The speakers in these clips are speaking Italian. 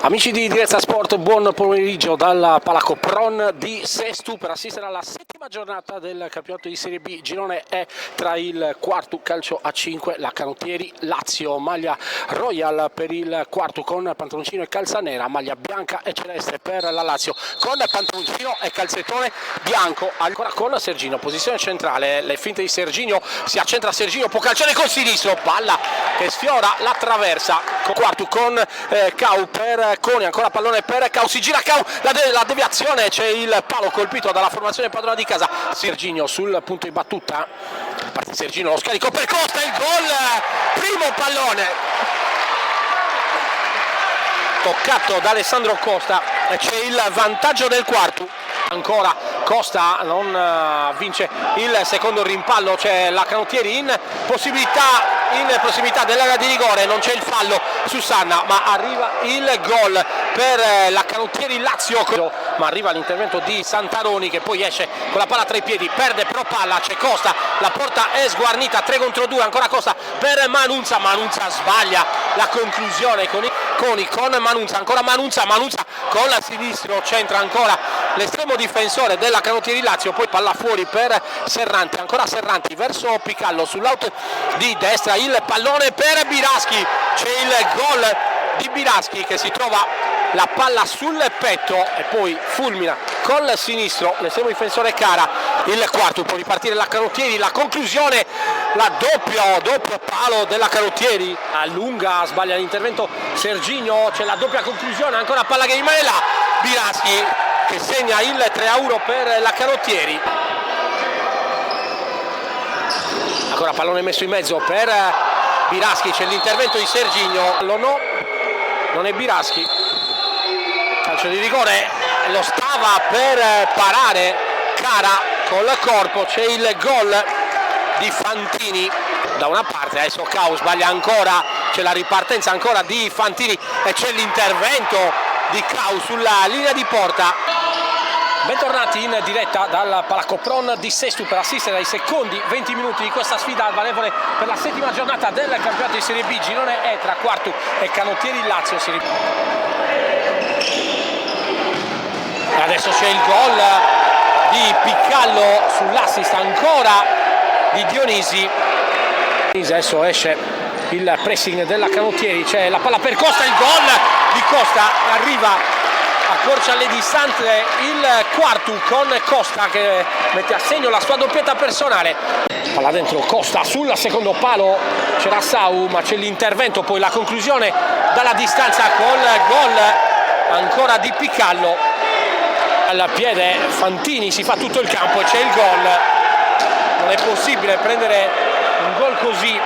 Amici di Direzza Sport, buon pomeriggio dalla Palacopron di Sestu per assistere alla settima giornata del campionato di Serie B. Girone E tra il quarto calcio a 5, la Canottieri Lazio, maglia Royal per il quarto con pantaloncino e calza nera, maglia bianca e celeste per la Lazio con pantaloncino e calzettone bianco, ancora con Serginio, posizione centrale, le finte di Serginio, si accentra Serginio, può calciare col sinistro, palla che sfiora la traversa, quarto con Cau per Coni, ancora pallone per Cau, si gira Cau, la deviazione, c'è il palo colpito dalla formazione padrona di casa, Serginio sul punto di battuta, parte Serginio, lo scarico per Costa, il gol, primo pallone toccato da Alessandro Costa e c'è il vantaggio del quarto. Ancora Costa non vince il secondo rimpallo, c'è la Canottieri in prossimità dell'area di rigore, non c'è il fallo su Sanna, ma arriva il gol per la Canottieri Lazio, ma arriva l'intervento di Santaroni che poi esce con la palla tra i piedi, perde però palla, c'è Costa, la porta è sguarnita, 3 contro 2, ancora Costa per Manunza sbaglia la conclusione con Manunza, ancora Manunza con la sinistro, centra ancora l'estremo difensore della Canottieri Lazio, poi palla fuori per Serranti, ancora Serranti verso Picallo, sull'out di destra il pallone per Biraschi, c'è il gol di Biraschi che si trova la palla sul petto e poi fulmina col sinistro l'estremo difensore Cara, il quarto, può ripartire la Canottieri, la conclusione, la doppio palo della Canottieri, allunga, sbaglia l'intervento Serginio, c'è la doppia conclusione, ancora palla che rimane là, Biraschi che segna il 3-1 per la Canottieri, ancora pallone messo in mezzo per Biraschi, c'è l'intervento di Serginio, non è Biraschi, calcio di rigore, lo stava per parare Cara col corpo, c'è il gol di Fantini da una parte, adesso Cau sbaglia ancora, c'è la ripartenza ancora di Fantini e c'è l'intervento di Cau sulla linea di porta. Bentornati in diretta dal Palacopron di Sestu per assistere ai secondi 20 minuti di questa sfida valevole per la settima giornata del campionato di Serie B. Girone E tra quarto e Canottieri Lazio. Adesso c'è il gol di Picallo sull'assist ancora di Dionisi. Adesso esce il pressing della Canottieri, c'è la palla per Costa, il gol di Costa, arriva, accorcia le distanze il quarto con Costa che mette a segno la sua doppietta personale. Palla dentro Costa sul secondo palo, c'era Sau ma c'è l'intervento, poi la conclusione dalla distanza col gol ancora di Picallo. Al piede Fantini si fa tutto il campo e c'è il gol. Non è possibile prendere un gol così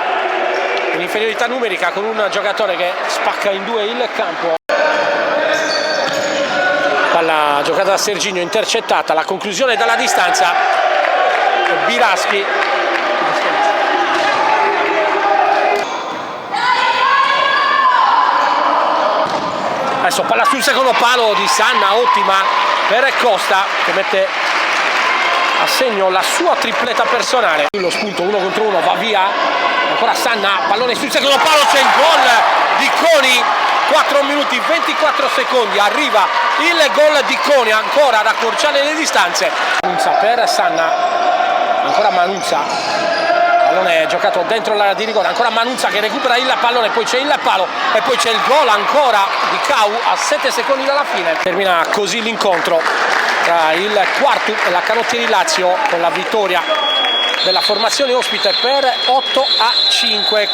in inferiorità numerica con un giocatore che spacca in due il campo. Palla giocata da Serginio, intercettata, la conclusione dalla distanza, Biraschi. Adesso palla sul secondo palo di Sanna, ottima per Costa che mette a segno la sua tripletta personale. Lo spunto 1 contro 1 va via, ancora Sanna, pallone sul secondo palo, c'è il gol di Coni, 4 minuti 24 secondi, arriva il gol di Coni ancora ad accorciare le distanze. Manunza per Sanna, ancora Manunza, pallone giocato dentro l'area di rigore, ancora Manunza che recupera il pallone, poi c'è il palo e poi c'è il gol ancora di Cau a 7 secondi dalla fine. Termina così l'incontro tra il quarto e la Canottieri Lazio con la vittoria della formazione ospite per 8-5.